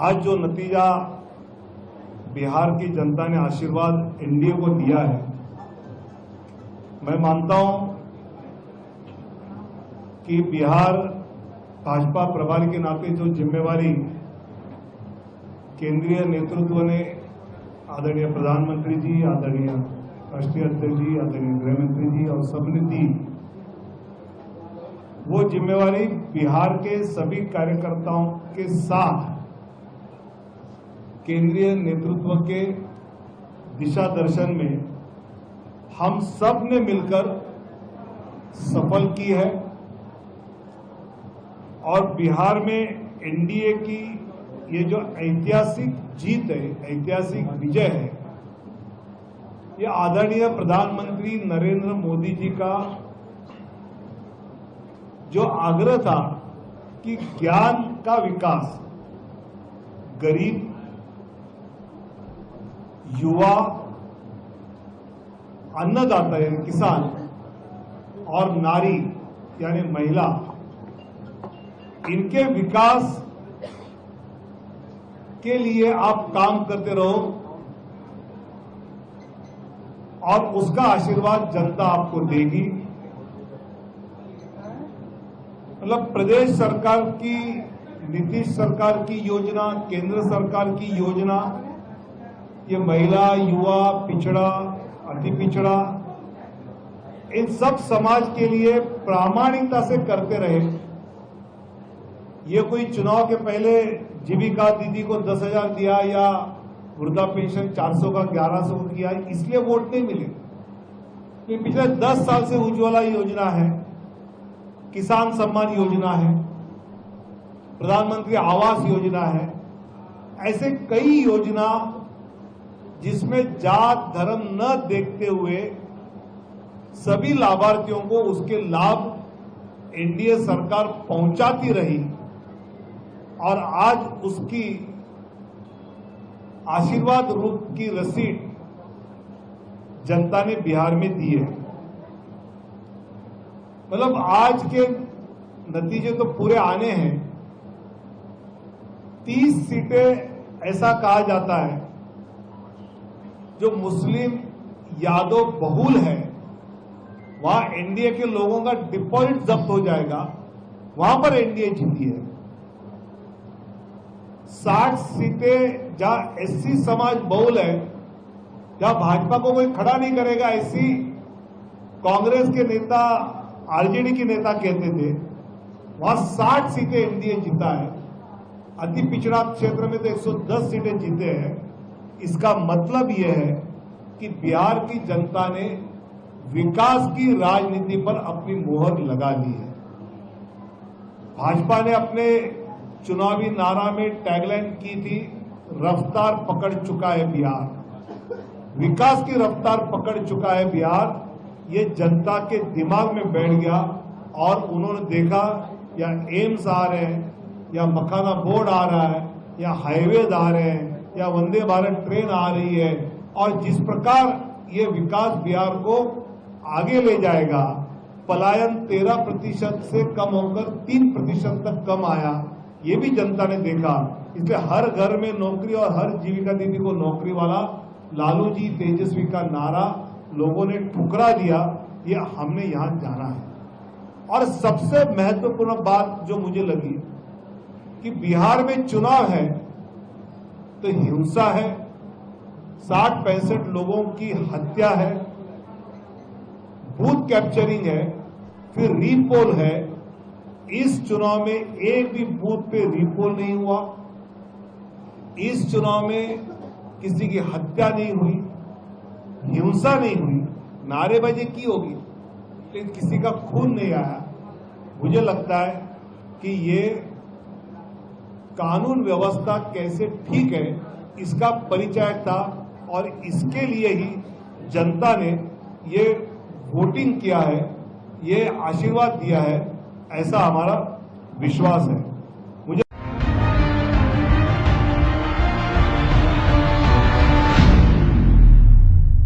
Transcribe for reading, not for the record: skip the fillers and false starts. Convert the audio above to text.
आज जो नतीजा बिहार की जनता ने आशीर्वाद एनडीए को दिया है, मैं मानता हूं कि बिहार भाजपा प्रभारी के नाते जो जिम्मेवारी केंद्रीय नेतृत्व ने, आदरणीय प्रधानमंत्री जी, आदरणीय राष्ट्रीय अध्यक्ष जी, आदरणीय गृह मंत्री जी और सबने दी, वो जिम्मेवारी बिहार के सभी कार्यकर्ताओं के साथ केंद्रीय नेतृत्व के दिशा दर्शन में हम सब ने मिलकर सफल की है और बिहार में एनडीए की ये जो ऐतिहासिक जीत है, ऐतिहासिक विजय है, ये आदरणीय प्रधानमंत्री नरेंद्र मोदी जी का जो आग्रह था कि ज्ञान का विकास गरीब, युवा, अन्नदाता यानी किसान और नारी यानी महिला, इनके विकास के लिए आप काम करते रहो और उसका आशीर्वाद जनता आपको देगी। मतलब प्रदेश सरकार की, नीतीश सरकार की योजना, केंद्र सरकार की योजना, ये महिला, युवा, पिछड़ा, अति पिछड़ा, इन सब समाज के लिए प्रामाणिकता से करते रहे। ये कोई चुनाव के पहले जीविका दीदी को 10,000 दिया या वृद्धा पेंशन 400 का 1100 किया, इसलिए वोट नहीं मिले। लेकिन पिछले 10 साल से उज्ज्वला योजना है, किसान सम्मान योजना है, प्रधानमंत्री आवास योजना है, ऐसे कई योजना जिसमें जात धर्म न देखते हुए सभी लाभार्थियों को उसके लाभ एनडीए सरकार पहुंचाती रही और आज उसकी आशीर्वाद रूप की रसीद जनता ने बिहार में दी है। मतलब आज के नतीजे तो पूरे आने हैं। 30 सीटें ऐसा कहा जाता है जो मुस्लिम यादव बहुल है, वहां एनडीए के लोगों का डिपॉजिट जब्त हो जाएगा, वहां पर एनडीए जीती है। 60 सीटें जहां एससी समाज बहुल है, जहां भाजपा को कोई खड़ा नहीं करेगा, ऐसी कांग्रेस के नेता, आरजेडी के नेता कहते थे, वहां 60 सीटें एनडीए जीता है। अति पिछड़ा क्षेत्र में तो 110 सीटें जीते हैं। इसका मतलब यह है कि बिहार की जनता ने विकास की राजनीति पर अपनी मोहर लगा ली है। भाजपा ने अपने चुनावी नारा में टैगलाइन की थी, रफ्तार पकड़ चुका है बिहार, विकास की रफ्तार पकड़ चुका है बिहार। ये जनता के दिमाग में बैठ गया और उन्होंने देखा या एम्स आ रहे हैं, या मखाना बोर्ड आ रहा है, या हाईवेज आ रहे हैं, या वंदे भारत ट्रेन आ रही है, और जिस प्रकार ये विकास बिहार को आगे ले जाएगा, पलायन 13% से कम होकर 3% तक कम आया, ये भी जनता ने देखा। इसलिए हर घर में नौकरी और हर जीविका दीदी को नौकरी वाला लालू जी तेजस्वी का नारा लोगों ने ठुकरा दिया। ये हमने यहां जाना है। और सबसे महत्वपूर्ण बात जो मुझे लगी कि बिहार में चुनाव है तो हिंसा है, 60-65 लोगों की हत्या है, बूथ कैप्चरिंग है, फिर रीपोल है। इस चुनाव में एक भी बूथ पे रीपोल नहीं हुआ, इस चुनाव में किसी की हत्या नहीं हुई, हिंसा नहीं हुई, नारेबाजी की होगी लेकिन किसी का खून नहीं आया। मुझे लगता है कि ये कानून व्यवस्था कैसे ठीक है, इसका परिचय था और इसके लिए ही जनता ने ये वोटिंग किया है, ये आशीर्वाद दिया है, ऐसा हमारा विश्वास है।